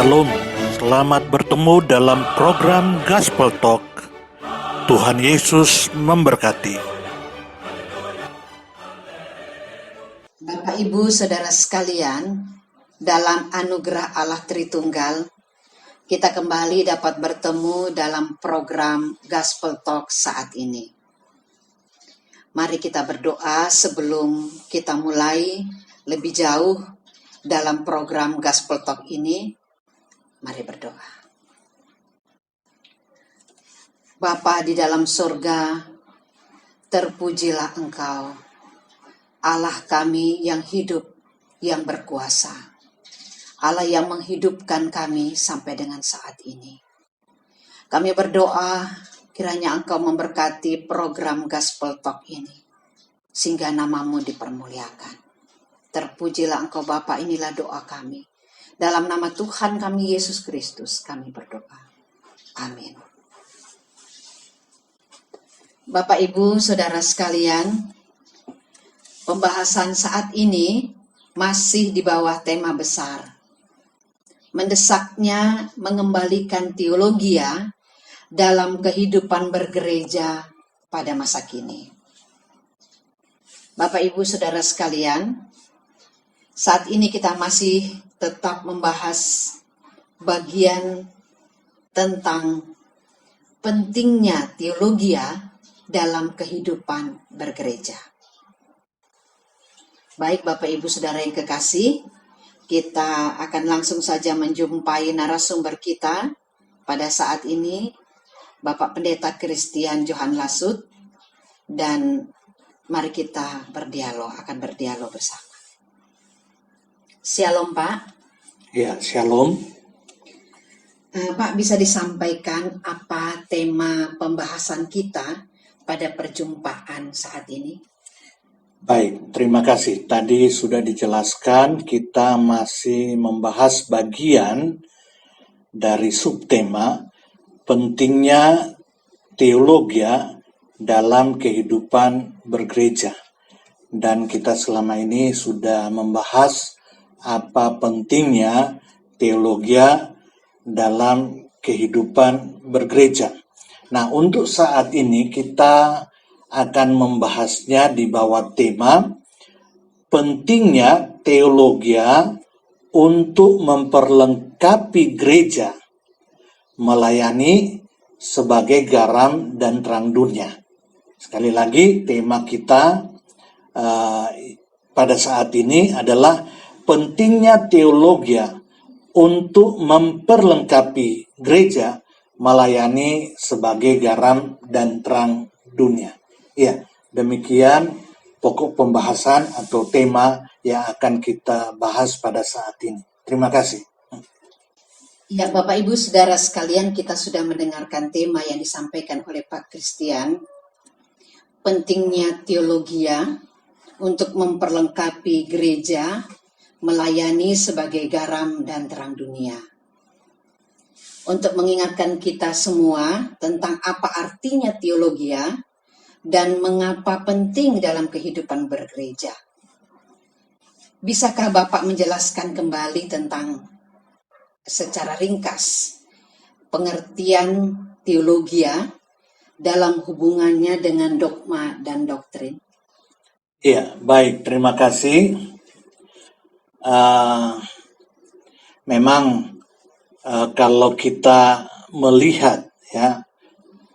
Shalom, selamat bertemu dalam program Gospel Talk. Tuhan Yesus memberkati. Bapak, Ibu, Saudara sekalian, dalam anugerah Allah Tritunggal, kita kembali dapat bertemu dalam program Gospel Talk saat ini. Mari kita berdoa sebelum kita mulai lebih jauh dalam program Gospel Talk ini. Mari berdoa. Bapa di dalam surga, terpujilah Engkau, Allah kami yang hidup, yang berkuasa. Allah yang menghidupkan kami sampai dengan saat ini. Kami berdoa kiranya Engkau memberkati program Gospel Talk ini, sehingga namamu dipermuliakan. Terpujilah Engkau Bapa, inilah doa kami. Dalam nama Tuhan kami Yesus Kristus kami berdoa. Amin. Bapak, Ibu, Saudara sekalian, pembahasan saat ini masih di bawah tema besar. Mendesaknya mengembalikan teologia dalam kehidupan bergereja pada masa kini. Bapak, Ibu, Saudara sekalian, saat ini kita masih tetap membahas bagian tentang pentingnya teologia dalam kehidupan bergereja. Baik Bapak Ibu Saudara yang kekasih, kita akan langsung saja menjumpai narasumber kita pada saat ini, Bapak Pendeta Christian Johan Lasut, dan mari kita akan berdialog bersama. Shalom Pak. Ya, Shalom. Pak, bisa disampaikan apa tema pembahasan kita pada perjumpaan saat ini? Baik, terima kasih. Tadi sudah dijelaskan, kita masih membahas bagian dari subtema pentingnya teologia dalam kehidupan bergereja. Dan kita selama ini sudah membahas apa pentingnya teologia dalam kehidupan bergereja. Nah, untuk saat ini kita akan membahasnya di bawah tema pentingnya teologia untuk memperlengkapi gereja melayani sebagai garam dan terang dunia. Sekali lagi, tema kita pada saat ini adalah pentingnya teologia untuk memperlengkapi gereja melayani sebagai garam dan terang dunia. Ya, demikian pokok pembahasan atau tema yang akan kita bahas pada saat ini. Terima kasih. Ya, Bapak Ibu Saudara sekalian, kita sudah mendengarkan tema yang disampaikan oleh Pak Christian, pentingnya teologia untuk memperlengkapi gereja melayani sebagai garam dan terang dunia. Untuk mengingatkan kita semua tentang apa artinya teologia dan mengapa penting dalam kehidupan bergereja. Bisakah Bapak menjelaskan kembali tentang secara ringkas pengertian teologia dalam hubungannya dengan dogma dan doktrin? Ya, baik, terima kasih. Memang kalau kita melihat ya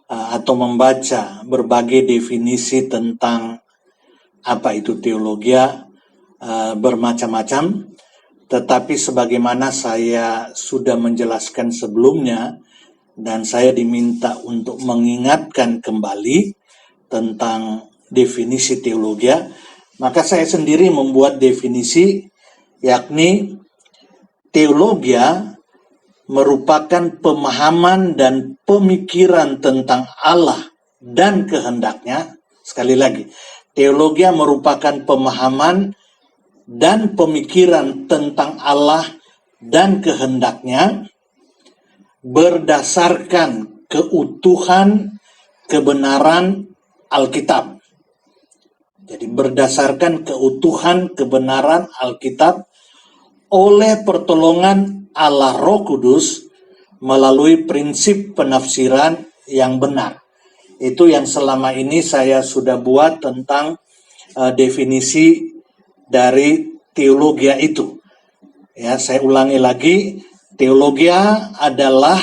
atau membaca berbagai definisi tentang apa itu teologia bermacam-macam, tetapi sebagaimana saya sudah menjelaskan sebelumnya dan saya diminta untuk mengingatkan kembali tentang definisi teologia, maka saya sendiri membuat definisi, yakni teologia merupakan pemahaman dan pemikiran tentang Allah dan kehendaknya. Sekali lagi, teologia merupakan pemahaman dan pemikiran tentang Allah dan kehendaknya berdasarkan keutuhan kebenaran Alkitab. Jadi berdasarkan keutuhan kebenaran Alkitab oleh pertolongan Allah Roh Kudus melalui prinsip penafsiran yang benar. Itu yang selama ini saya sudah buat tentang definisi dari teologia itu. Ya, saya ulangi lagi, teologia adalah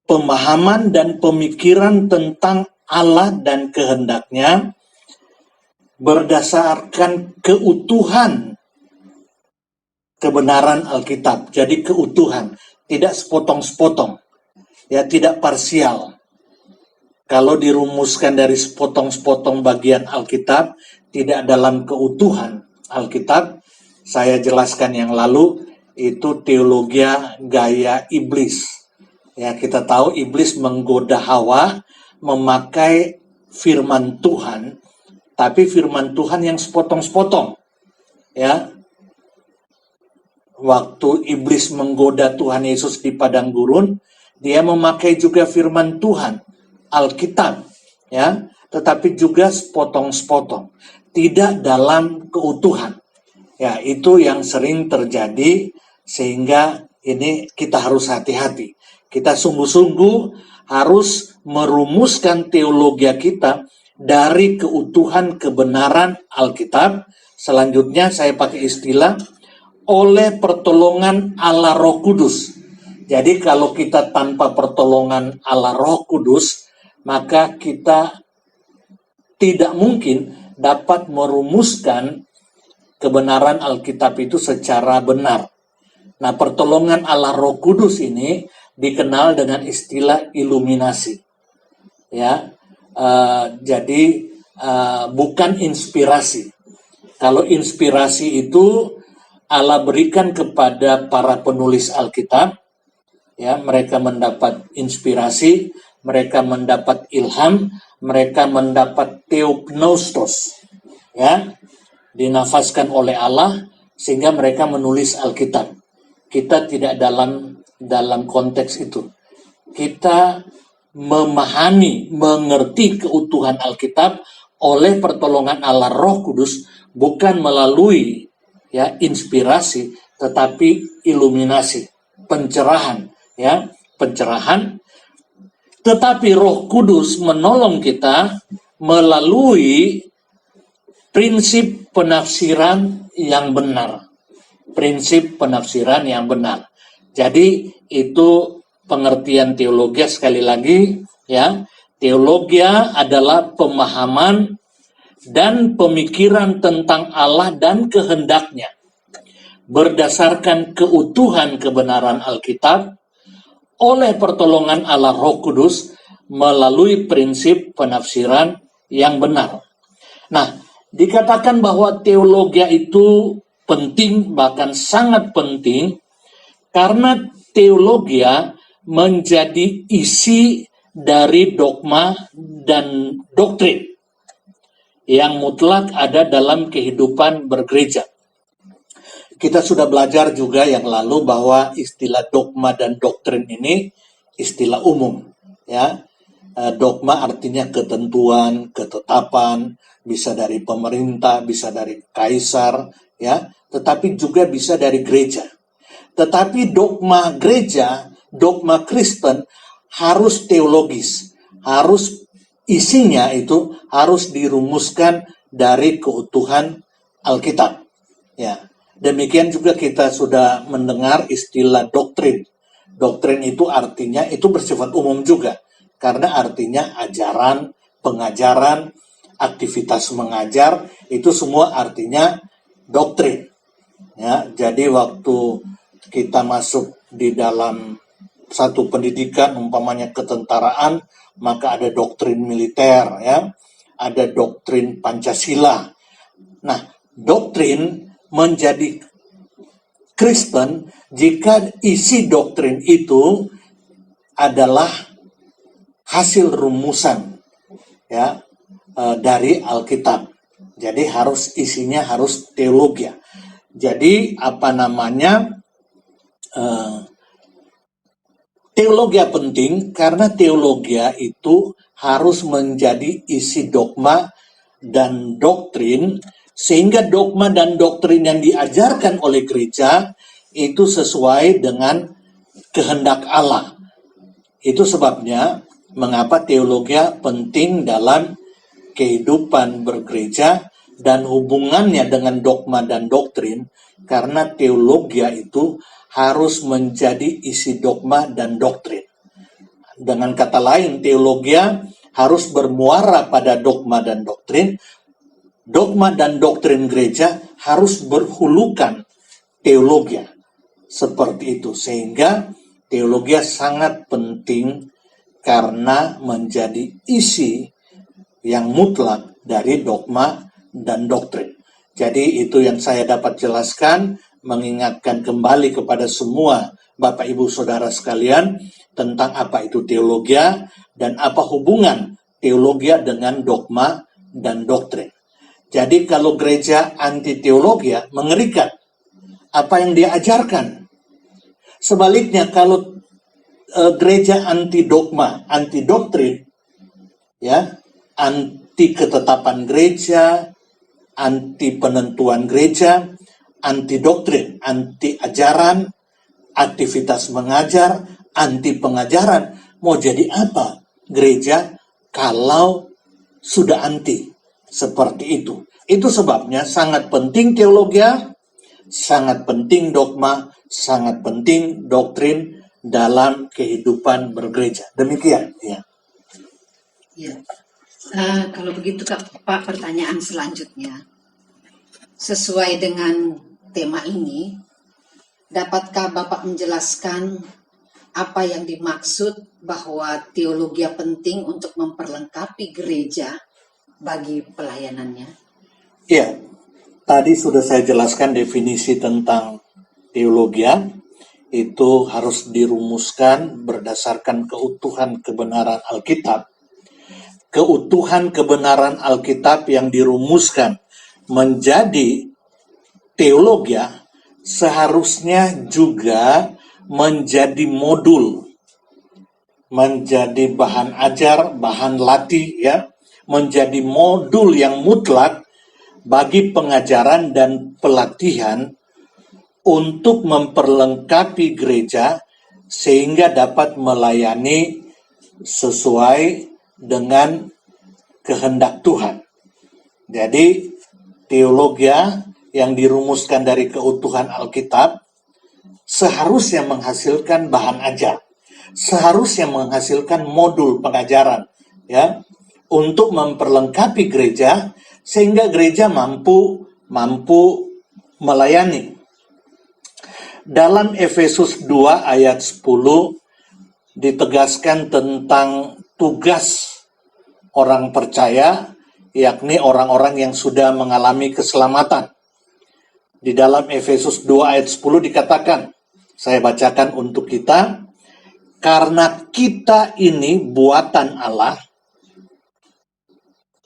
pemahaman dan pemikiran tentang Allah dan kehendaknya berdasarkan keutuhan kebenaran Alkitab. Jadi keutuhan, tidak sepotong-sepotong, ya, tidak parsial. Kalau dirumuskan dari sepotong-sepotong bagian Alkitab, tidak dalam keutuhan Alkitab, saya jelaskan yang lalu, itu teologia gaya iblis. Ya, kita tahu iblis menggoda Hawa memakai firman Tuhan, tapi firman Tuhan yang sepotong-sepotong. Ya, waktu iblis menggoda Tuhan Yesus di padang gurun, dia memakai juga firman Tuhan, Alkitab, ya, tetapi juga sepotong-sepotong, tidak dalam keutuhan. Ya, itu yang sering terjadi, sehingga ini kita harus hati-hati. Kita sungguh-sungguh harus merumuskan teologi kita dari keutuhan kebenaran Alkitab. Selanjutnya saya pakai istilah oleh pertolongan Allah Roh Kudus. Jadi kalau kita tanpa pertolongan Allah Roh Kudus, maka kita tidak mungkin dapat merumuskan kebenaran Alkitab itu secara benar. Nah, pertolongan Allah Roh Kudus ini dikenal dengan istilah iluminasi. Ya, jadi bukan inspirasi. Kalau inspirasi itu Allah berikan kepada para penulis Alkitab, ya, mereka mendapat inspirasi, mereka mendapat ilham, mereka mendapat theopneustos, ya, dinafaskan oleh Allah sehingga mereka menulis Alkitab. Kita tidak dalam konteks itu. Kita memahami, mengerti keutuhan Alkitab oleh pertolongan Allah Roh Kudus, bukan melalui, ya, inspirasi, tetapi iluminasi, pencerahan, ya, pencerahan. Tetapi Roh Kudus menolong kita melalui prinsip penafsiran yang benar. Prinsip penafsiran yang benar. Jadi itu pengertian teologi, sekali lagi, ya. Teologi adalah pemahaman dan pemikiran tentang Allah dan kehendaknya berdasarkan keutuhan kebenaran Alkitab oleh pertolongan Allah Roh Kudus melalui prinsip penafsiran yang benar. Nah, dikatakan bahwa teologi itu penting, bahkan sangat penting, karena teologi menjadi isi dari dogma dan doktrin yang mutlak ada dalam kehidupan bergereja. Kita sudah belajar juga yang lalu bahwa istilah dogma dan doktrin ini istilah umum, ya. Dogma artinya ketentuan, ketetapan, bisa dari pemerintah, bisa dari kaisar, ya, tetapi juga bisa dari gereja. Tetapi dogma gereja, dogma Kristen harus teologis, harus isinya itu harus dirumuskan dari keutuhan Alkitab. Ya, demikian juga kita sudah mendengar istilah doktrin. Doktrin itu artinya itu bersifat umum juga, karena artinya ajaran, pengajaran, aktivitas mengajar, itu semua artinya doktrin. Ya, jadi waktu kita masuk di dalam satu pendidikan, umpamanya ketentaraan, maka ada doktrin militer, ya, ada doktrin Pancasila. Nah, doktrin menjadi Kristen jika isi doktrin itu adalah hasil rumusan, ya, dari Alkitab. Jadi isinya harus teologi. Jadi teologi penting karena teologi itu harus menjadi isi dogma dan doktrin sehingga dogma dan doktrin yang diajarkan oleh gereja itu sesuai dengan kehendak Allah. Itu sebabnya mengapa teologi penting dalam kehidupan bergereja dan hubungannya dengan dogma dan doktrin, karena teologi itu harus menjadi isi dogma dan doktrin. Dengan kata lain, teologi harus bermuara pada dogma dan doktrin. Dogma dan doktrin gereja harus berhulukan teologi. Seperti itu, sehingga teologi sangat penting karena menjadi isi yang mutlak dari dogma dan doktrin. Jadi itu yang saya dapat jelaskan, mengingatkan kembali kepada semua Bapak Ibu Saudara sekalian tentang apa itu teologi dan apa hubungan teologi dengan dogma dan doktrin. Jadi kalau gereja anti teologi mengerikan apa yang dia ajarkan. Sebaliknya kalau gereja anti dogma, anti doktrin, ya, anti ketetapan gereja, anti penentuan gereja, anti doktrin, anti ajaran, aktivitas mengajar, anti pengajaran. Mau jadi apa gereja kalau sudah anti seperti itu? Itu sebabnya sangat penting teologi, sangat penting dogma, sangat penting doktrin dalam kehidupan bergereja. Demikian, ya. Ya. Kalau begitu Pak, pertanyaan selanjutnya. Sesuai dengan tema ini, dapatkah Bapak menjelaskan apa yang dimaksud bahwa teologi penting untuk memperlengkapi gereja bagi pelayanannya? Ya, tadi sudah saya jelaskan definisi tentang teologi. Itu harus dirumuskan berdasarkan keutuhan kebenaran Alkitab. Keutuhan kebenaran Alkitab yang dirumuskan menjadi teologi seharusnya juga menjadi modul, menjadi bahan ajar, bahan latih, ya, menjadi modul yang mutlak bagi pengajaran dan pelatihan untuk memperlengkapi gereja sehingga dapat melayani sesuai dengan kehendak Tuhan. Jadi teologi yang dirumuskan dari keutuhan Alkitab seharusnya menghasilkan bahan ajar, seharusnya menghasilkan modul pengajaran, ya, untuk memperlengkapi gereja sehingga gereja mampu melayani. Dalam Efesus 2 ayat 10 ditegaskan tentang tugas orang percaya, yakni orang-orang yang sudah mengalami keselamatan. Di dalam Efesus 2 ayat 10 dikatakan, saya bacakan untuk kita, karena kita ini buatan Allah.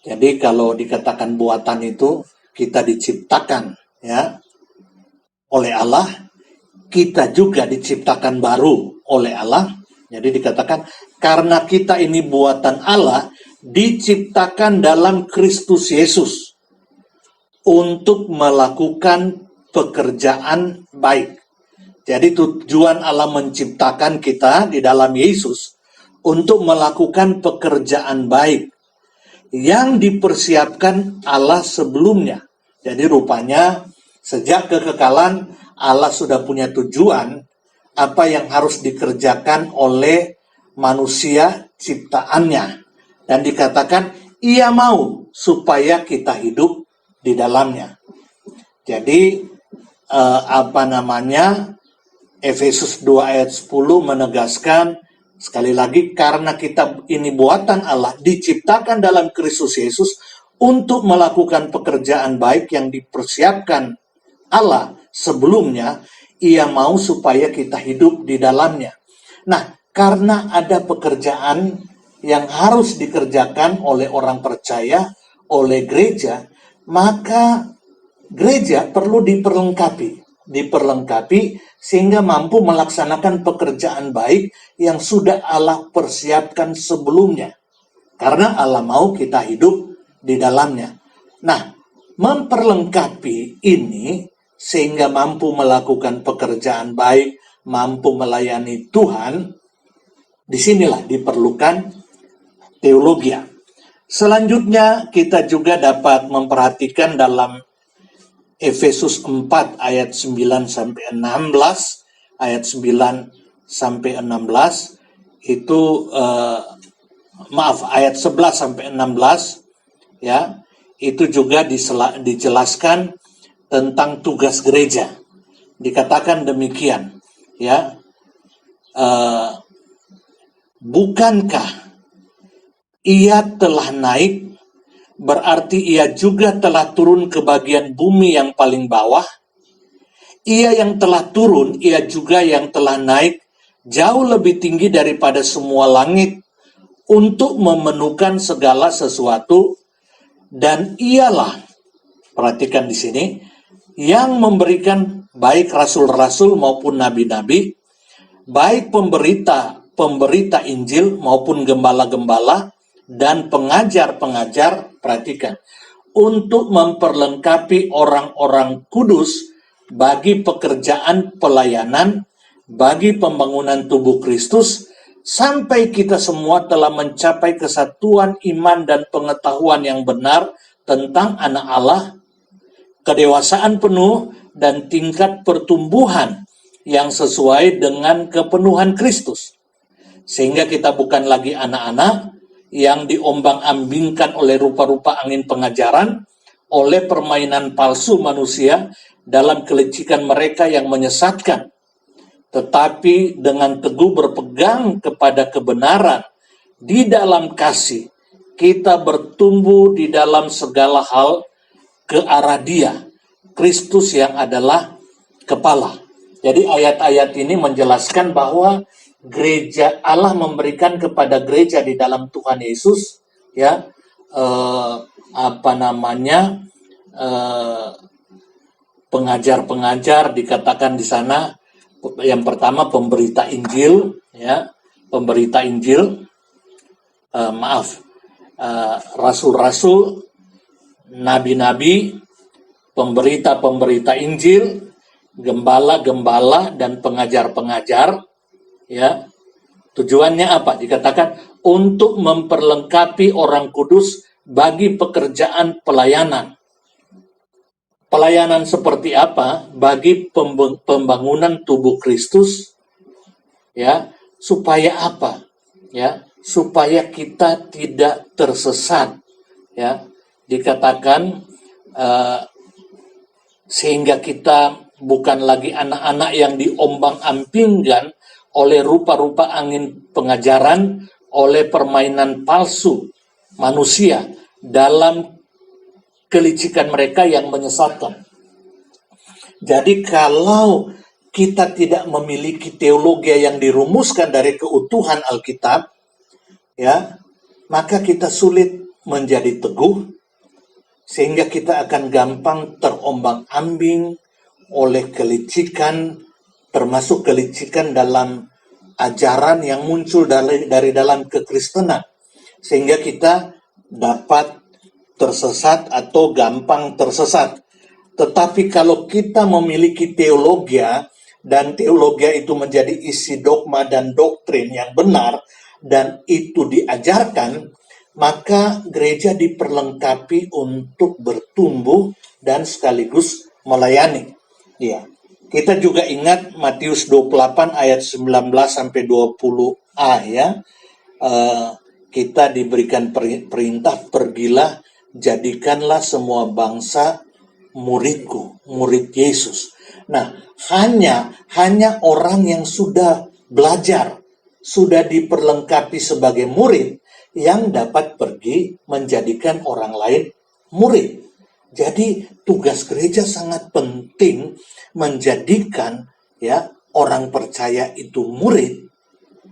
Jadi kalau dikatakan buatan itu, kita diciptakan, ya, oleh Allah. Kita juga diciptakan baru oleh Allah. Jadi dikatakan, karena kita ini buatan Allah, diciptakan dalam Kristus Yesus untuk melakukan pekerjaan baik. Jadi tujuan Allah menciptakan kita di dalam Yesus untuk melakukan pekerjaan baik yang dipersiapkan Allah sebelumnya. Jadi rupanya sejak kekekalan Allah sudah punya tujuan apa yang harus dikerjakan oleh manusia ciptaannya. Dan dikatakan, ia mau supaya kita hidup di dalamnya. Jadi, Efesus 2 ayat 10 menegaskan, sekali lagi, karena kita ini buatan Allah, diciptakan dalam Kristus Yesus untuk melakukan pekerjaan baik yang dipersiapkan Allah sebelumnya, ia mau supaya kita hidup di dalamnya. Nah, karena ada pekerjaan yang harus dikerjakan oleh orang percaya, oleh gereja, maka gereja perlu diperlengkapi sehingga mampu melaksanakan pekerjaan baik yang sudah Allah persiapkan sebelumnya. Karena Allah mau kita hidup di dalamnya. Nah, memperlengkapi ini sehingga mampu melakukan pekerjaan baik, mampu melayani Tuhan. Disinilah diperlukan teologi. Selanjutnya kita juga dapat memperhatikan dalam Efesus 4 ayat 9 sampai 16, ayat 9 sampai 16 itu ayat 11 sampai 16 ya, itu juga dijelaskan tentang tugas gereja. Dikatakan demikian, ya, bukankah ia telah naik, berarti ia juga telah turun ke bagian bumi yang paling bawah. Ia yang telah turun, ia juga yang telah naik jauh lebih tinggi daripada semua langit untuk memenuhkan segala sesuatu. Dan ialah, perhatikan di sini, yang memberikan baik rasul-rasul maupun nabi-nabi, baik pemberita Injil maupun gembala-gembala dan pengajar-pengajar, perhatikan, untuk memperlengkapi orang-orang kudus bagi pekerjaan pelayanan, bagi pembangunan tubuh Kristus, sampai kita semua telah mencapai kesatuan iman dan pengetahuan yang benar tentang anak Allah, kedewasaan penuh dan tingkat pertumbuhan yang sesuai dengan kepenuhan Kristus. Sehingga kita bukan lagi anak-anak yang diombang-ambingkan oleh rupa-rupa angin pengajaran, oleh permainan palsu manusia dalam kelicikan mereka yang menyesatkan, tetapi dengan teguh berpegang kepada kebenaran di dalam kasih, kita bertumbuh di dalam segala hal ke arah Dia, Kristus yang adalah kepala. Jadi ayat-ayat ini menjelaskan bahwa gereja Allah memberikan kepada gereja di dalam Tuhan Yesus, ya, pengajar-pengajar, dikatakan di sana. Yang pertama pemberita Injil, ya, pemberita Injil, rasul-rasul, nabi-nabi, pemberita-pemberita Injil, gembala-gembala dan pengajar-pengajar, ya. Tujuannya apa? Dikatakan untuk memperlengkapi orang kudus bagi pekerjaan pelayanan. Pelayanan seperti apa? Bagi pembangunan tubuh Kristus, ya, supaya apa? Ya, supaya kita tidak tersesat, ya. Dikatakan sehingga kita bukan lagi anak-anak yang diombang-ambingkan oleh rupa-rupa angin pengajaran, oleh permainan palsu manusia dalam kelicikan mereka yang menyesatkan. Jadi kalau kita tidak memiliki teologi yang dirumuskan dari keutuhan Alkitab, ya, maka kita sulit menjadi teguh, sehingga kita akan gampang terombang-ambing oleh kelicikan, termasuk kelicikan dalam ajaran yang muncul dari dalam kekristenan, sehingga kita dapat tersesat atau gampang tersesat. Tetapi kalau kita memiliki teologi, dan teologi itu menjadi isi dogma dan doktrin yang benar, dan itu diajarkan, maka gereja diperlengkapi untuk bertumbuh dan sekaligus melayani. Ya. Kita juga ingat Matius 28 ayat 19 sampai 20a, ya. Kita diberikan perintah, pergilah, jadikanlah semua bangsa muridku, murid Yesus. Nah, hanya orang yang sudah belajar, sudah diperlengkapi sebagai murid, yang dapat pergi menjadikan orang lain murid. Jadi tugas gereja sangat penting menjadikan, ya, orang percaya itu murid,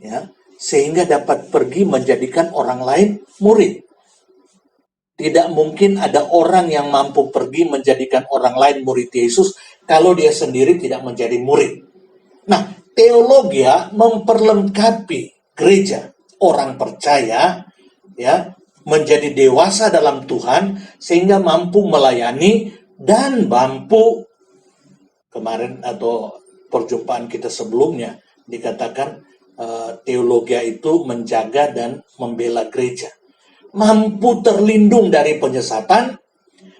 ya, sehingga dapat pergi menjadikan orang lain murid. Tidak mungkin ada orang yang mampu pergi menjadikan orang lain murid Yesus kalau dia sendiri tidak menjadi murid. Nah, teologi memperlengkapi gereja, orang percaya, ya, menjadi dewasa dalam Tuhan sehingga mampu melayani dan mampu, kemarin atau perjumpaan kita sebelumnya dikatakan teologia itu menjaga dan membela gereja, mampu terlindung dari penyesatan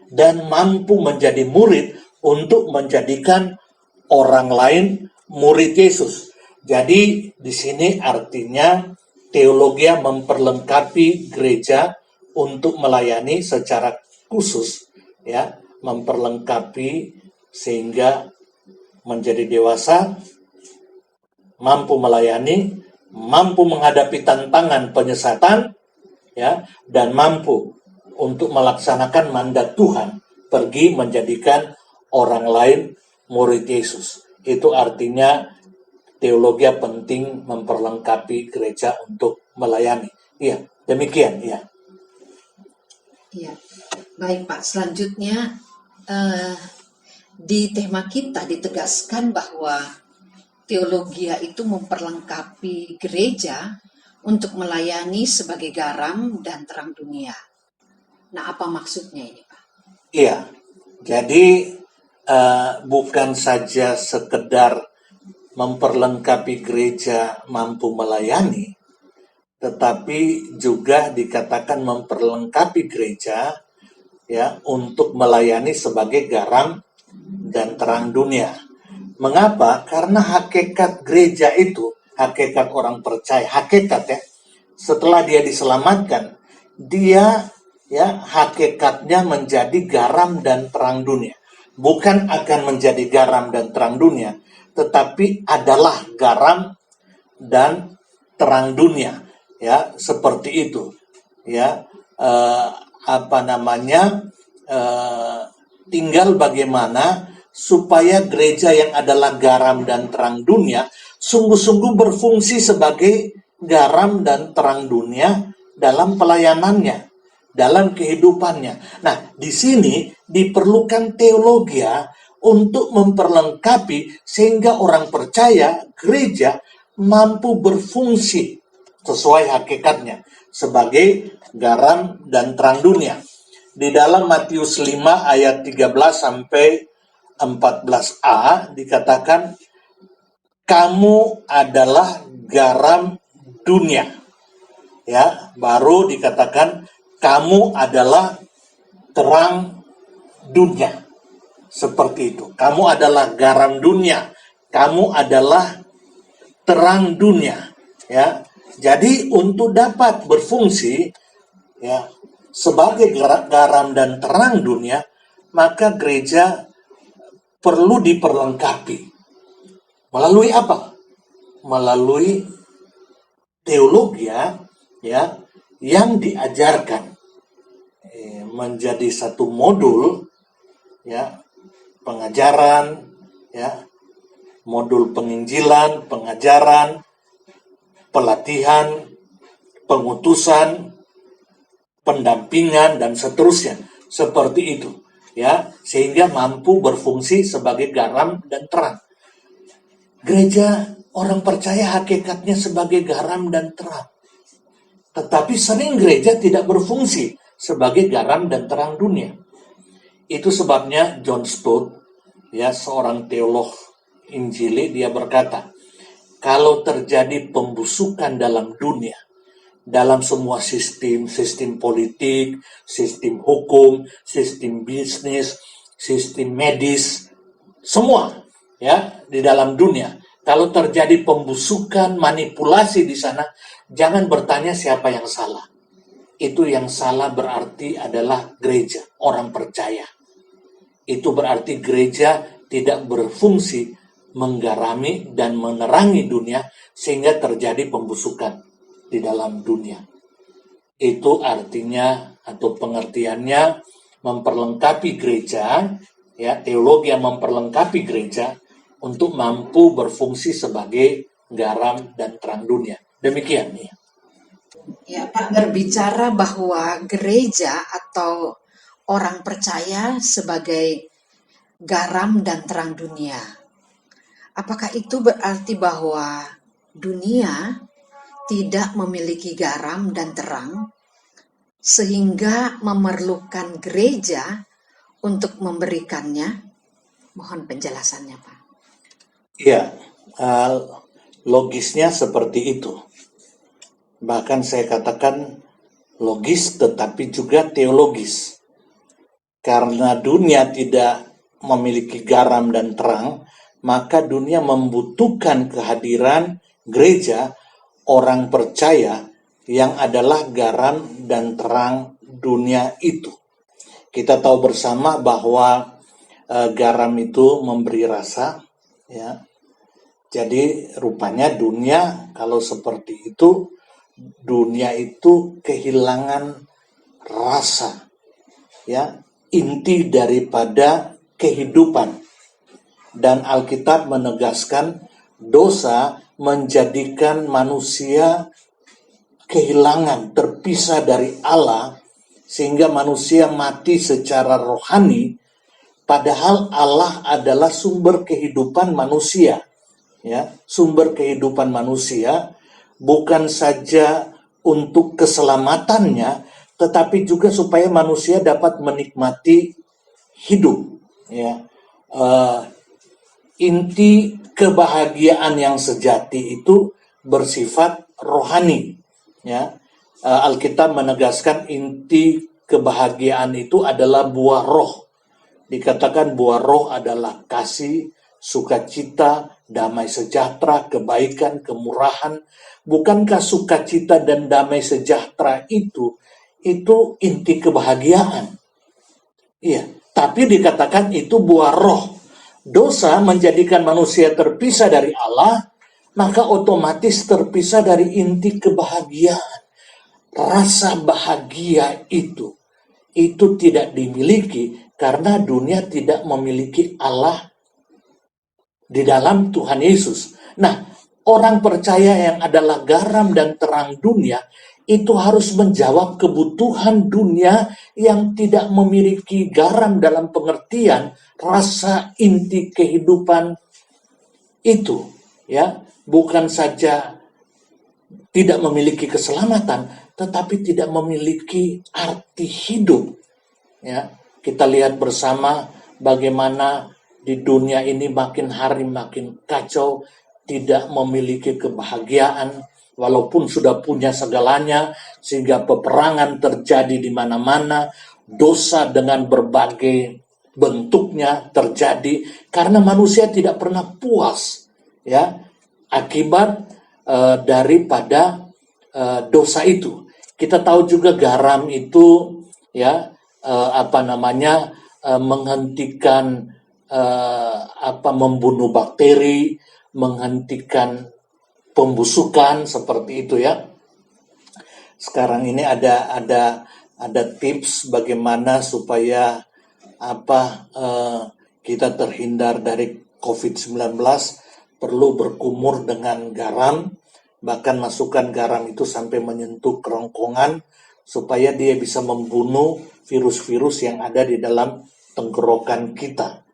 dan mampu menjadi murid untuk menjadikan orang lain murid Yesus. Jadi di sini artinya teologia memperlengkapi gereja untuk melayani secara khusus, ya, memperlengkapi sehingga menjadi dewasa, mampu melayani, mampu menghadapi tantangan penyesatan, ya, dan mampu untuk melaksanakan mandat Tuhan, pergi menjadikan orang lain murid Yesus. Itu artinya teologi penting memperlengkapi gereja untuk melayani. Iya, demikian, iya. Ya, baik Pak. Selanjutnya di tema kita ditegaskan bahwa teologia itu memperlengkapi gereja untuk melayani sebagai garam dan terang dunia. Nah, apa maksudnya ini, Pak? Iya, jadi bukan saja sekedar memperlengkapi gereja mampu melayani, tetapi juga dikatakan memperlengkapi gereja, ya, untuk melayani sebagai garam dan terang dunia. Mengapa? Karena hakikat gereja itu, hakikat orang percaya, hakikat, ya, setelah dia diselamatkan, dia, ya, hakikatnya menjadi garam dan terang dunia. Bukan akan menjadi garam dan terang dunia, tetapi adalah garam dan terang dunia, ya, seperti itu, ya. Tinggal bagaimana supaya gereja yang adalah garam dan terang dunia sungguh-sungguh berfungsi sebagai garam dan terang dunia dalam pelayanannya, dalam kehidupannya. Nah, di sini diperlukan teologia untuk memperlengkapi sehingga orang percaya, gereja, mampu berfungsi sesuai hakikatnya sebagai garam dan terang dunia. Di dalam Matius 5 ayat 13 sampai 14a dikatakan, kamu adalah garam dunia. Ya, baru dikatakan kamu adalah terang dunia. Seperti itu. Kamu adalah garam dunia. Kamu adalah terang dunia. Ya. Jadi untuk dapat berfungsi, ya, sebagai garam dan terang dunia, maka gereja perlu diperlengkapi. Melalui apa? Melalui teologi, ya, yang diajarkan menjadi satu modul, ya, pengajaran, ya, modul penginjilan, pengajaran, pelatihan, pengutusan, pendampingan, dan seterusnya, seperti itu, ya, sehingga mampu berfungsi sebagai garam dan terang. Gereja orang percaya hakikatnya sebagai garam dan terang, tetapi sering gereja tidak berfungsi sebagai garam dan terang dunia. Itu sebabnya John Stott, ya, seorang teolog Injili, dia berkata, kalau terjadi pembusukan dalam dunia, dalam semua sistem politik, sistem hukum, sistem bisnis, sistem medis, semua, ya, di dalam dunia. Kalau terjadi pembusukan, manipulasi di sana, jangan bertanya siapa yang salah. Itu yang salah berarti adalah gereja, orang percaya. Itu berarti gereja tidak berfungsi menggarami dan menerangi dunia sehingga terjadi pembusukan di dalam dunia. Itu artinya atau pengertiannya memperlengkapi gereja, ya, teologi yang memperlengkapi gereja untuk mampu berfungsi sebagai garam dan terang dunia. Demikian, ya. Ya, Pak, berbicara bahwa gereja atau orang percaya sebagai garam dan terang dunia. Apakah itu berarti bahwa dunia tidak memiliki garam dan terang sehingga memerlukan gereja untuk memberikannya. Mohon penjelasannya, Pak. Ya, logisnya seperti itu. Bahkan saya katakan logis tetapi juga teologis. Karena dunia tidak memiliki garam dan terang, maka dunia membutuhkan kehadiran gereja, orang percaya yang adalah garam dan terang dunia itu. Kita tahu bersama bahwa garam itu memberi rasa, ya. Jadi rupanya dunia kalau seperti itu, dunia itu kehilangan rasa, ya, inti daripada kehidupan. Dan Alkitab menegaskan dosa menjadikan manusia kehilangan, terpisah dari Allah, sehingga manusia mati secara rohani, padahal Allah adalah sumber kehidupan manusia. Ya, sumber kehidupan manusia bukan saja untuk keselamatannya, tetapi juga supaya manusia dapat menikmati hidup. Ya, inti kebahagiaan yang sejati itu bersifat rohani. Ya, Alkitab menegaskan inti kebahagiaan itu adalah buah roh. Dikatakan buah roh adalah kasih, sukacita, damai sejahtera, kebaikan, kemurahan. Bukankah sukacita dan damai sejahtera itu inti kebahagiaan? Iya, tapi dikatakan itu buah roh. Dosa menjadikan manusia terpisah dari Allah, maka otomatis terpisah dari inti kebahagiaan. Rasa bahagia itu tidak dimiliki karena dunia tidak memiliki Allah di dalam Tuhan Yesus. Nah, orang percaya yang adalah garam dan terang dunia itu harus menjawab kebutuhan dunia yang tidak memiliki garam dalam pengertian rasa inti kehidupan itu, ya. Bukan saja tidak memiliki keselamatan, tetapi tidak memiliki arti hidup. Ya, kita lihat bersama bagaimana di dunia ini makin hari makin kacau, tidak memiliki kebahagiaan, walaupun sudah punya segalanya, sehingga peperangan terjadi di mana-mana, dosa dengan berbagai bentuknya terjadi, karena manusia tidak pernah puas, ya, akibat daripada dosa itu. Kita tahu juga garam itu, ya, menghentikan membunuh bakteri, menghentikan pembusukan seperti itu, ya. Sekarang ini ada tips bagaimana supaya kita terhindar dari COVID-19. Perlu berkumur dengan garam, bahkan masukkan garam itu sampai menyentuh kerongkongan supaya dia bisa membunuh virus-virus yang ada di dalam tenggorokan kita.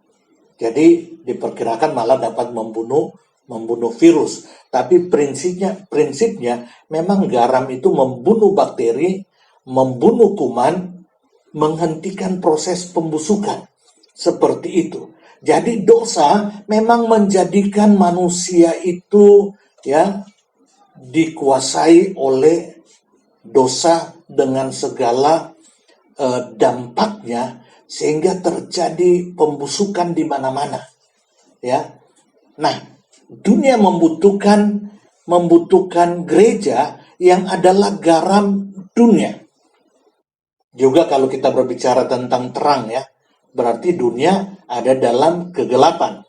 Jadi diperkirakan malah dapat membunuh virus. Tapi prinsipnya memang garam itu membunuh bakteri, membunuh kuman, menghentikan proses pembusukan. Seperti itu. Jadi dosa memang menjadikan manusia itu, ya, dikuasai oleh dosa dengan segala dampaknya, sehingga terjadi pembusukan di mana-mana, ya. Nah, dunia membutuhkan gereja yang adalah garam dunia. Juga kalau kita berbicara tentang terang, ya, berarti dunia ada dalam kegelapan.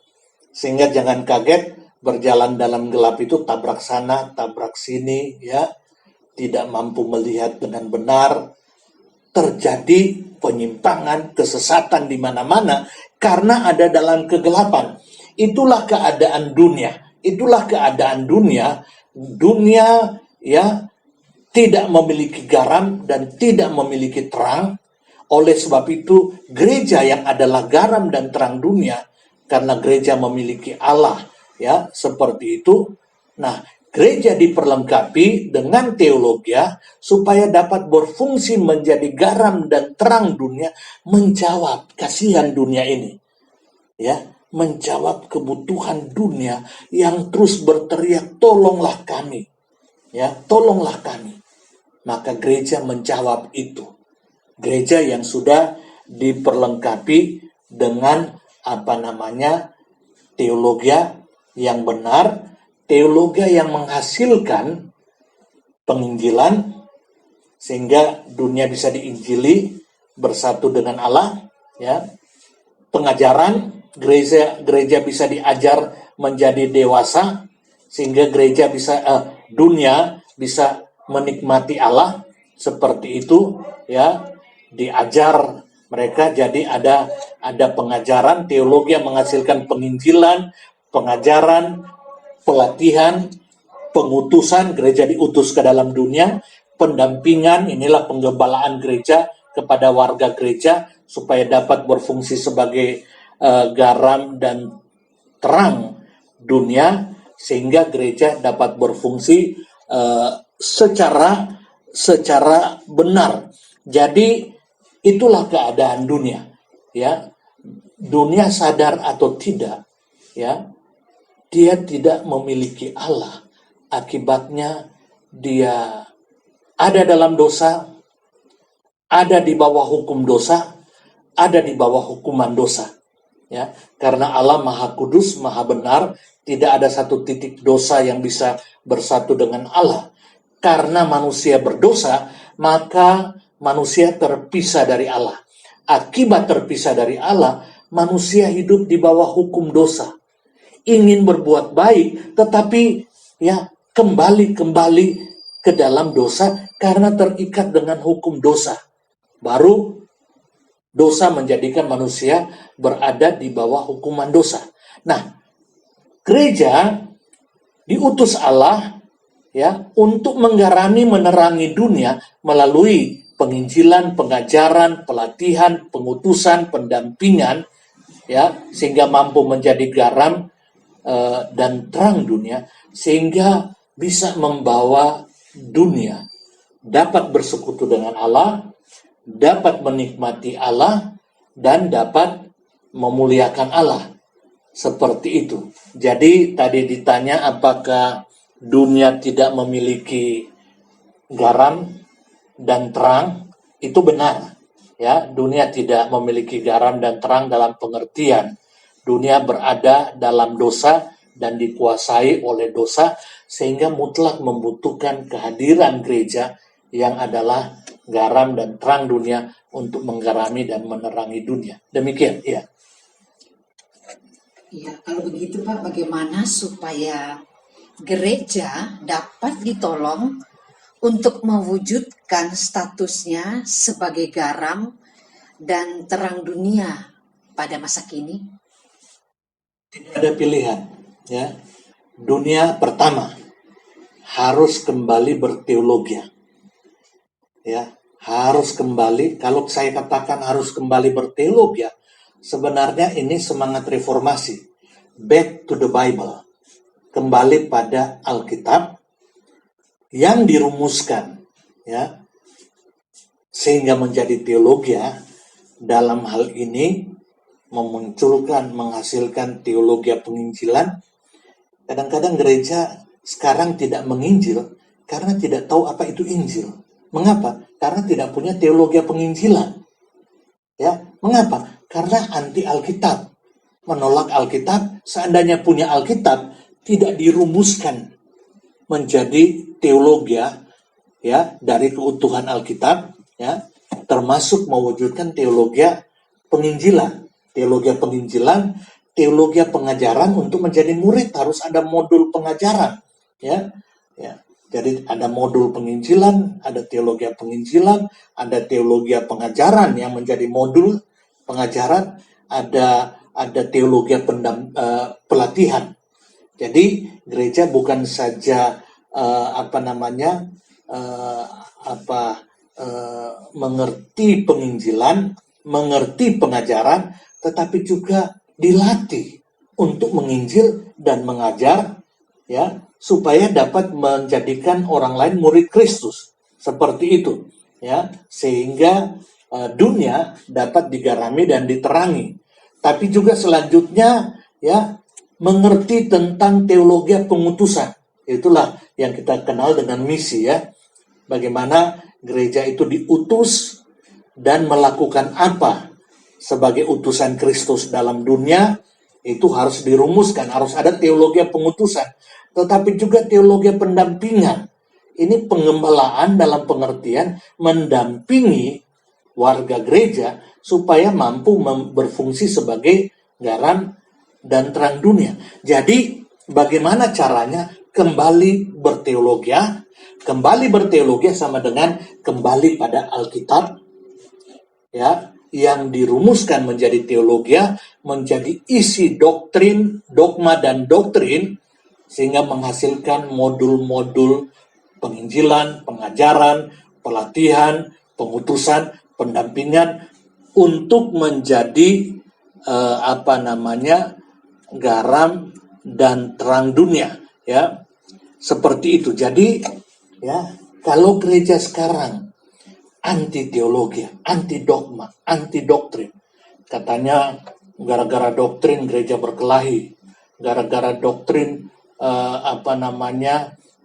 Sehingga jangan kaget berjalan dalam gelap itu tabrak sana, tabrak sini, ya, tidak mampu melihat dengan benar, terjadi penyimpangan, kesesatan di mana-mana karena ada dalam kegelapan. Itulah keadaan dunia. Dunia, ya, tidak memiliki garam dan tidak memiliki terang. Oleh sebab itu, gereja yang adalah garam dan terang dunia, karena gereja memiliki Allah, ya, seperti itu. Nah, Gereja diperlengkapi dengan teologia supaya dapat berfungsi menjadi garam dan terang dunia, menjawab kasihan dunia ini, ya, menjawab kebutuhan dunia yang terus berteriak, tolonglah kami, ya, tolonglah kami. Maka gereja menjawab itu. Gereja yang sudah diperlengkapi dengan teologia yang benar, teologi yang menghasilkan penginjilan sehingga dunia bisa diinjili bersatu dengan Allah, ya. Pengajaran gereja bisa diajar menjadi dewasa sehingga dunia bisa menikmati Allah seperti itu, ya. Diajar mereka, jadi ada pengajaran teologi yang menghasilkan penginjilan, pengajaran, pelatihan, pengutusan, gereja diutus ke dalam dunia, pendampingan, inilah penggembalaan gereja kepada warga gereja supaya dapat berfungsi sebagai garam dan terang dunia, sehingga gereja dapat berfungsi secara benar. Jadi itulah keadaan dunia, ya. Dunia sadar atau tidak, ya, dia tidak memiliki Allah. Akibatnya dia ada dalam dosa, ada di bawah hukum dosa, ada di bawah hukuman dosa. Ya, karena Allah Maha Kudus, Maha Benar, tidak ada satu titik dosa yang bisa bersatu dengan Allah. Karena manusia berdosa, maka manusia terpisah dari Allah. Akibat terpisah dari Allah, manusia hidup di bawah hukum dosa. Ingin berbuat baik, tetapi ya kembali ke dalam dosa karena terikat dengan hukum dosa. Baru dosa menjadikan manusia berada di bawah hukuman dosa. Nah, gereja diutus Allah, ya, untuk menggarami, menerangi dunia melalui penginjilan, pengajaran, pelatihan, pengutusan, pendampingan, ya, sehingga mampu menjadi garam dan terang dunia, sehingga bisa membawa dunia dapat bersekutu dengan Allah, dapat menikmati Allah, dan dapat memuliakan Allah. Seperti itu. Jadi tadi ditanya apakah dunia tidak memiliki garam dan terang, itu benar. Ya, dunia tidak memiliki garam dan terang dalam pengertian dunia berada dalam dosa dan dikuasai oleh dosa, sehingga mutlak membutuhkan kehadiran gereja yang adalah garam dan terang dunia untuk menggarami dan menerangi dunia. Demikian, ya. Ya, kalau begitu Pak, bagaimana supaya gereja dapat ditolong untuk mewujudkan statusnya sebagai garam dan terang dunia pada masa kini? Tidak ada pilihan, ya. Dunia pertama harus kembali berteologi, ya. Harus kembali, kalau saya katakan harus kembali berteologi, sebenarnya ini semangat reformasi. Back to the Bible. Kembali pada Alkitab yang dirumuskan, ya, sehingga menjadi teologi. Dalam hal ini memunculkan, menghasilkan teologi penginjilan. Kadang-kadang gereja sekarang tidak menginjil karena tidak tahu apa itu Injil. Mengapa? Karena tidak punya teologi penginjilan. Ya, mengapa? Karena anti Alkitab, menolak Alkitab. Seandainya punya Alkitab, tidak dirumuskan menjadi teologi, ya, dari keutuhan Alkitab, ya, termasuk mewujudkan teologi penginjilan. Teologi penginjilan, teologi pengajaran. Untuk menjadi murid harus ada modul pengajaran, ya, ya. Jadi ada modul penginjilan, ada teologi penginjilan, ada teologi pengajaran yang menjadi modul pengajaran, ada teologi pelatihan. Jadi gereja bukan saja mengerti penginjilan, mengerti pengajaran, tetapi juga dilatih untuk menginjil dan mengajar ya, supaya dapat menjadikan orang lain murid Kristus. Seperti itu, ya, sehingga dunia dapat digarami dan diterangi. Tapi juga selanjutnya, ya, mengerti tentang teologi pengutusan. Itulah yang kita kenal dengan misi, ya. Bagaimana gereja itu diutus dan melakukan apa sebagai utusan Kristus dalam dunia, itu harus dirumuskan, harus ada teologi pengutusan. Tetapi juga teologi pendampingan. Ini pengembalaan dalam pengertian mendampingi warga gereja supaya mampu berfungsi sebagai garam dan terang dunia. Jadi bagaimana caranya kembali berteologi? Kembali berteologi sama dengan kembali pada Alkitab, ya, yang dirumuskan menjadi teologi, menjadi isi doktrin, dogma dan doktrin, sehingga menghasilkan modul-modul penginjilan, pengajaran, pelatihan, pengutusan, pendampingan untuk menjadi garam dan terang dunia, ya, seperti itu. Jadi, ya, kalau gereja sekarang anti teologi, anti dogma, anti doktrin, katanya gara-gara doktrin gereja berkelahi, gara-gara doktrin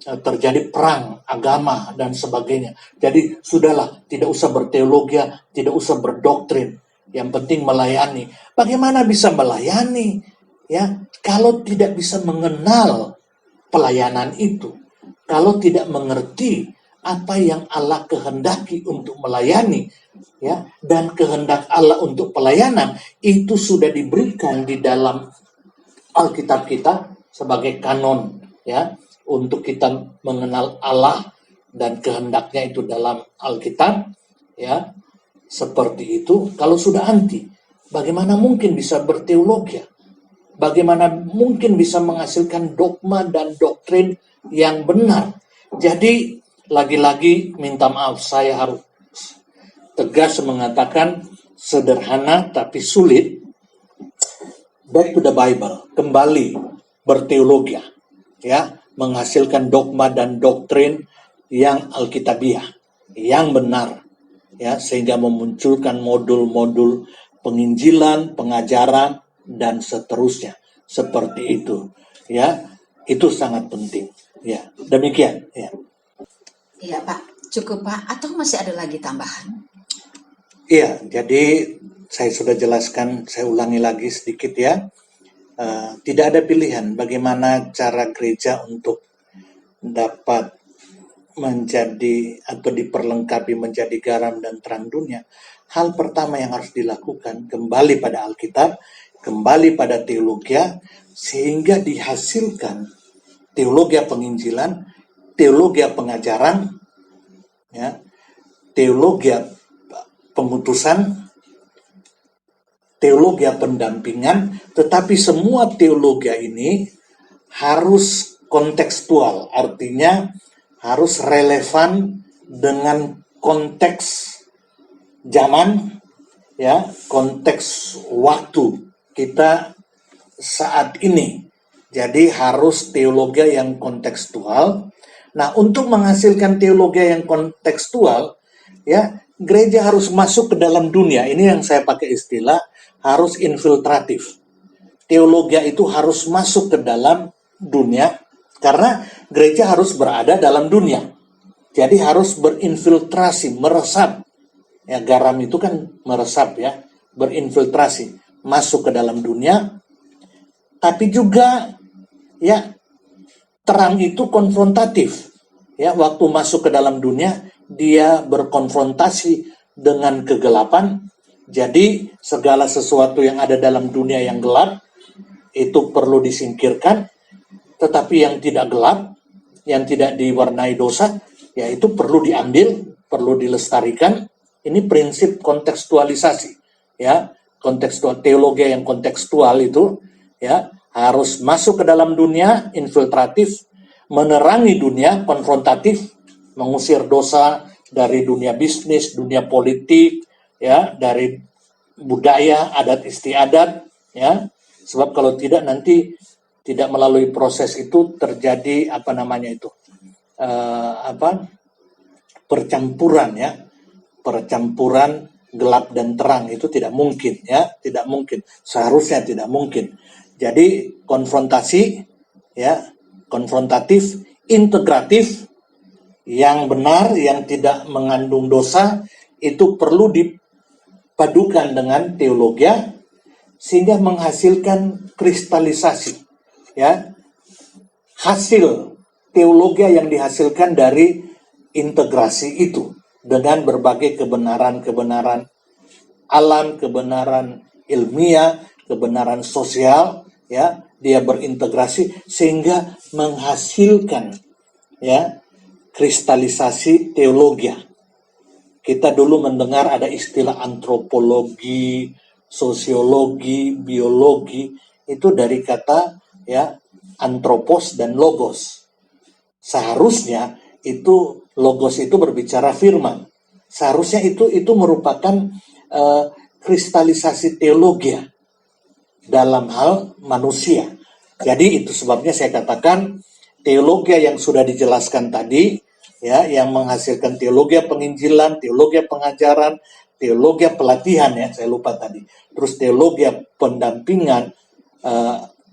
terjadi perang agama dan sebagainya. Jadi sudahlah, tidak usah berteologi, tidak usah berdoktrin, yang penting melayani. Bagaimana bisa melayani, ya, kalau tidak bisa mengenal pelayanan itu, kalau tidak mengerti apa yang Allah kehendaki untuk melayani, ya, dan kehendak Allah untuk pelayanan itu sudah diberikan di dalam Alkitab kita sebagai kanon, ya, untuk kita mengenal Allah dan kehendaknya itu dalam Alkitab, ya, seperti itu. Kalau sudah anti, bagaimana mungkin bisa berteologi? Bagaimana mungkin bisa menghasilkan dogma dan doktrin yang benar? Jadi lagi-lagi minta maaf, saya harus tegas mengatakan sederhana tapi sulit. Back to the Bible, kembali berteologi, ya, menghasilkan dogma dan doktrin yang alkitabiah, yang benar, ya, sehingga memunculkan modul-modul penginjilan, pengajaran dan seterusnya, seperti itu, ya. Itu sangat penting, ya. Demikian, ya. Iya Pak, cukup Pak, atau masih ada lagi tambahan? Iya, jadi saya sudah jelaskan, saya ulangi lagi sedikit, ya. Tidak ada pilihan bagaimana cara gereja untuk dapat menjadi atau diperlengkapi menjadi garam dan terang dunia. Hal pertama yang harus dilakukan, kembali pada Alkitab, kembali pada teologi, sehingga dihasilkan teologi penginjilan, teologi pengajaran, ya, teologi pengutusan, teologi pendampingan, tetapi semua teologi ini harus kontekstual, artinya harus relevan dengan konteks zaman, ya, konteks waktu kita saat ini. Jadi harus teologi yang kontekstual. Nah, untuk menghasilkan teologi yang kontekstual, ya, gereja harus masuk ke dalam dunia. Ini yang saya pakai istilah harus infiltratif. Teologi itu harus masuk ke dalam dunia karena gereja harus berada dalam dunia. Jadi harus berinfiltrasi, meresap. Ya, garam itu kan meresap, ya, berinfiltrasi, masuk ke dalam dunia. Tapi juga, ya, terang itu konfrontatif. Ya, waktu masuk ke dalam dunia, dia berkonfrontasi dengan kegelapan. Jadi segala sesuatu yang ada dalam dunia yang gelap itu perlu disingkirkan, tetapi yang tidak gelap, yang tidak diwarnai dosa, ya itu perlu diambil, perlu dilestarikan. Ini prinsip kontekstualisasi, ya, kontekstual teologi yang kontekstual itu, ya, harus masuk ke dalam dunia, infiltratif, menerangi dunia, konfrontatif, mengusir dosa dari dunia bisnis, dunia politik, ya, dari budaya, adat istiadat, ya. Sebab kalau tidak nanti Tidak melalui proses itu terjadi percampuran ya, percampuran gelap dan terang itu tidak mungkin ya, tidak mungkin, seharusnya tidak mungkin. Jadi konfrontasi ya, konfrontatif, integratif, yang benar, yang tidak mengandung dosa itu perlu dipadukan dengan teologi sehingga menghasilkan kristalisasi ya, hasil teologi yang dihasilkan dari integrasi itu dengan berbagai kebenaran-kebenaran alam, kebenaran ilmiah, kebenaran sosial ya, dia berintegrasi sehingga menghasilkan ya kristalisasi teologi. Kita dulu mendengar ada istilah antropologi, sosiologi, biologi, itu dari kata ya antropos dan logos. Seharusnya itu logos itu berbicara firman. Seharusnya itu merupakan kristalisasi teologi dalam hal manusia. Jadi itu sebabnya saya katakan teologi yang sudah dijelaskan tadi ya, yang menghasilkan teologi penginjilan, teologi pengajaran, teologi pelatihan ya, saya lupa tadi. Terus teologi pendampingan,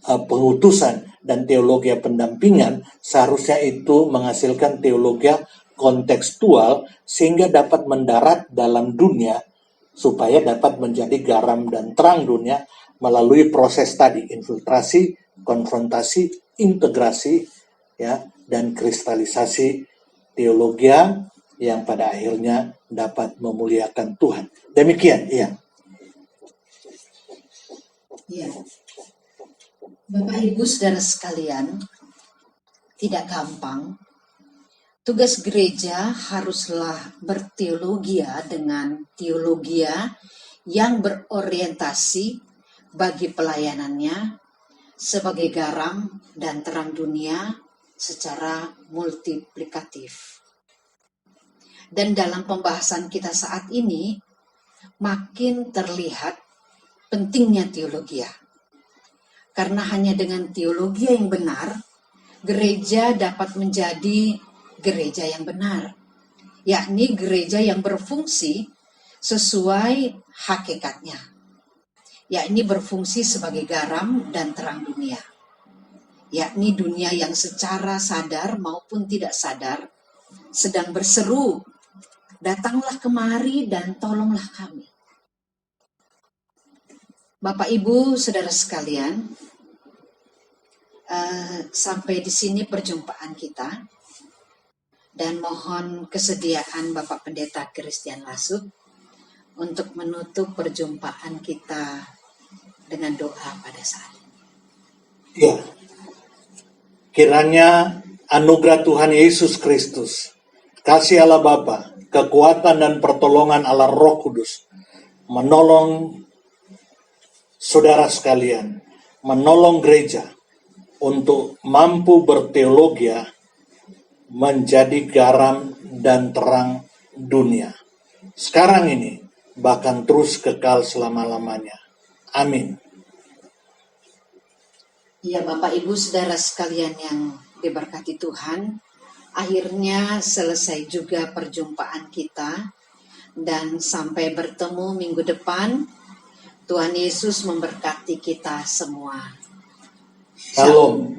pengutusan dan teologi pendampingan, seharusnya itu menghasilkan teologi kontekstual sehingga dapat mendarat dalam dunia supaya dapat menjadi garam dan terang dunia melalui proses tadi, infiltrasi, konfrontasi, integrasi ya, dan kristalisasi teologi yang pada akhirnya dapat memuliakan Tuhan. Demikian, iya. Ya. Bapak Ibu Saudara sekalian, tidak gampang. Tugas gereja haruslah berteologia dengan teologia yang berorientasi bagi pelayanannya sebagai garam dan terang dunia secara multiplikatif. Dan dalam pembahasan kita saat ini, makin terlihat pentingnya teologi. Karena hanya dengan teologi yang benar, gereja dapat menjadi gereja yang benar, yakni gereja yang berfungsi sesuai hakikatnya, yakni berfungsi sebagai garam dan terang dunia, yakni dunia yang secara sadar maupun tidak sadar sedang berseru, datanglah kemari dan tolonglah kami. Bapak Ibu Saudara sekalian, sampai di sini perjumpaan kita, dan mohon kesediaan Bapak Pendeta Christian Lasut untuk menutup perjumpaan kita dengan doa pada saat ini. Ya. Kiranya anugerah Tuhan Yesus Kristus, kasih Allah Bapa, kekuatan dan pertolongan Allah Roh Kudus menolong saudara sekalian, menolong gereja untuk mampu berteologi menjadi garam dan terang dunia. Sekarang ini, bahkan terus kekal selama-lamanya. Amin. Ya Bapak Ibu Saudara sekalian yang diberkati Tuhan, akhirnya selesai juga perjumpaan kita, dan sampai bertemu minggu depan. Tuhan Yesus memberkati kita semua. Shalom.